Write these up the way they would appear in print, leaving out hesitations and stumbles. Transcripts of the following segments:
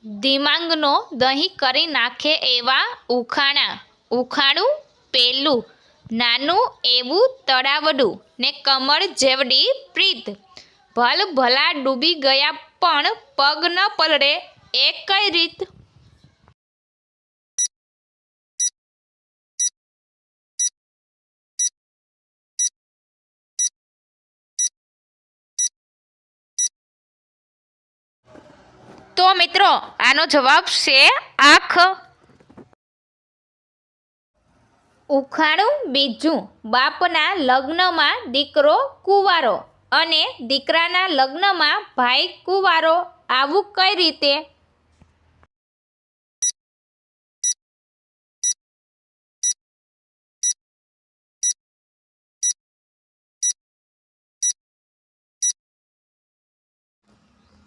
દિમાંગનો દહીં કરી નાખે એવા ઉખાણા, ઉખાણું પેલું, નાનું એવું તળાવડું ને કમળ જેવડી પ્રીત, ભલ ભલા ડૂબી ગયા પણ પગ ન પલળે એ કઈ રીત? તો મિત્રો આનો જવાબ છે આંખ. ઉખાણું બીજું, બાપના લગ્નમાં દીકરો કુંવારો અને દીકરાના લગ્નમાં ભાઈ કુંવારો, આવું કઈ રીતે?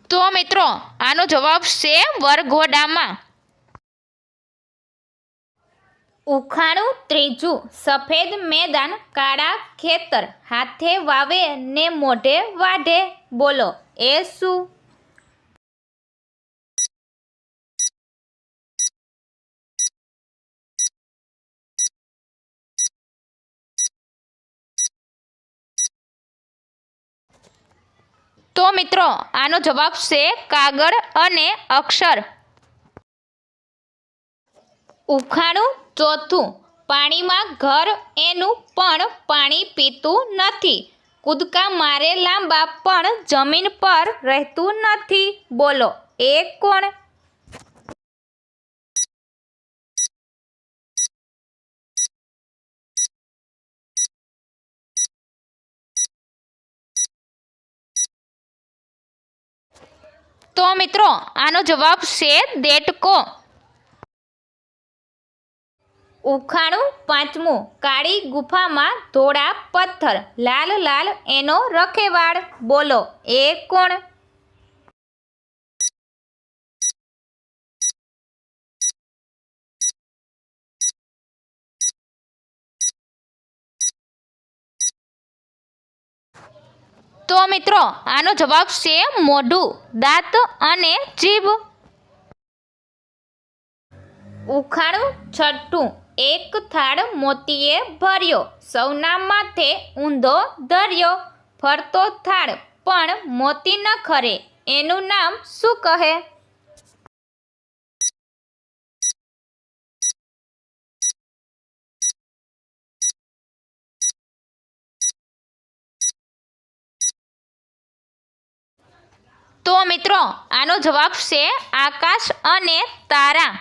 તો મિત્રો આનો જવાબ છે વરઘોડામાં. ઉખાણું ત્રીજું, સફેદ મેદાન કાળા ખેતર, હાથે વાવે ને મોઢે વાઢે, બોલો એ શું? તો મિત્રો આનો જવાબ છે કાગળ અને અક્ષર. ઉખાણું ચોથું, પાણીમાં ઘર એનું પણ પાણી પીતું નથી, કૂદકા મારે લાંબા પણ જમીન પર રહેતું નથી, બોલો એ કોણ? તો મિત્રો આનો જવાબ છે દેડકો. ઉખાણું પાંચમું, કાળી ગુફામાં ધોળા પથ્થર, લાલ લાલ એનો રખેવાળ, બોલો એ કોણ? તો મિત્રો આનો જવાબ છે મોઢું, દાંત અને જીભ. ઉખાણું છઠ્ઠું, એક થાળ મોતીએ ભર્યો, સૌના માથે ઊંધો ધર્યો, ફરતો થાળ પણ મોતી ન ખરે, એનું નામ શું કહે? તો મિત્રો આનો જવાબ છે આકાશ અને તારા.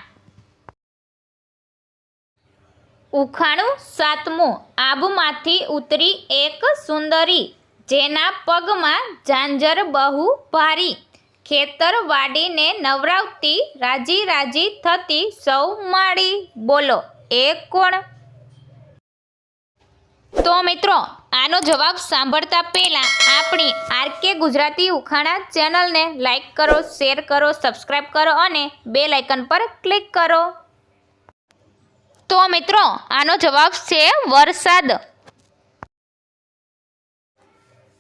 ઉખાણું સાતમું, આબમાંથી ઉતરી એક સુંદરી, જેના પગમાં ઝાંઝર બહુ ભારી, ખેતર વાડીને નવરાવતી, રાજી રાજી થતી સૌ માળી, બોલો એ કોણ? તો મિત્રો આનો જવાબ સાંભળતા પહેલાં આપણી આરકે ગુજરાતી ઉખાણા ચેનલને લાઈક કરો, શેર કરો, સબસ્ક્રાઈબ કરો અને બેલ આઇકન પર ક્લિક કરો. તો મિત્રો આનો જવાબ છે વરસાદ.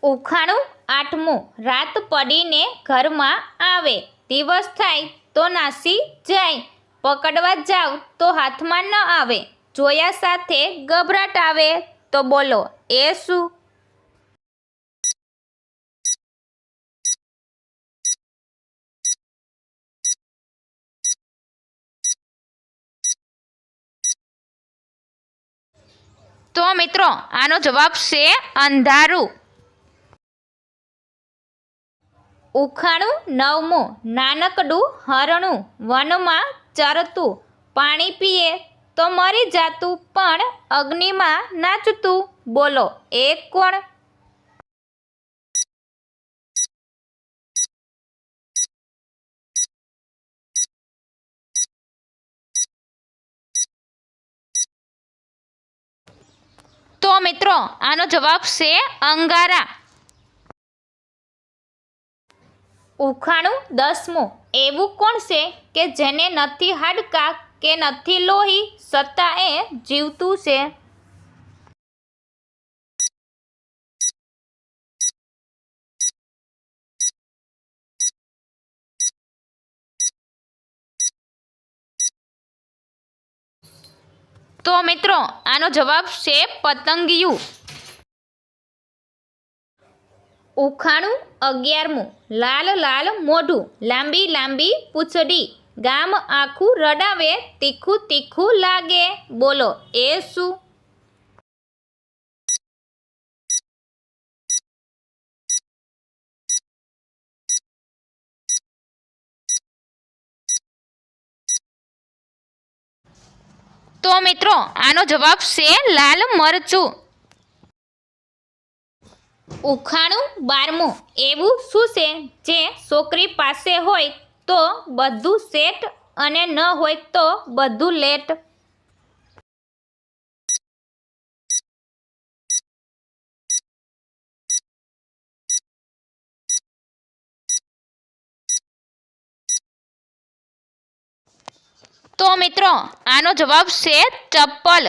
ઉખાણું આઠમું, રાત પડીને ઘરમાં આવે, દિવસ થાય તો નાસી જાય, પકડવા જાવ તો હાથમાં ન આવે, જોયા સાથે ગભરાટ આવે, તો બોલો એ શું? તો મિત્રો આનો જવાબ છે અંધારું. ઉખાણું નવમું, નાનકડું હરણું વનમાં ચરતું, પાણી પીએ તો મરી જાતું પણ અગ્નિમાં નાચતું, બોલો એ કોણ? તો મિત્રો આનો જવાબ છે અંગારા. ઉખાણું દસમું, એવું કોણ છે કે જેને નથી હાડકાં કે નથી લોહી, છતાં એ જીવતું છે? તો મિત્રો આનો જવાબ છે પતંગિયું. ઉખાણું 11મું. લાલ લાલ મોઢું, લાંબી લાંબી પૂંછડી, ગામ આખું રડાવે, તીખું તીખું લાગે. બોલો એ શું? તો મિત્રો આનો જવાબ છે લાલ મરચું. ઉખાણું 12મું. એવું શું છે જે છોકરી પાસે હોય તો બધું સેટ અને ન હોય તો બધું લેટ? તો મિત્રો આનો જવાબ છે ચપ્પલ.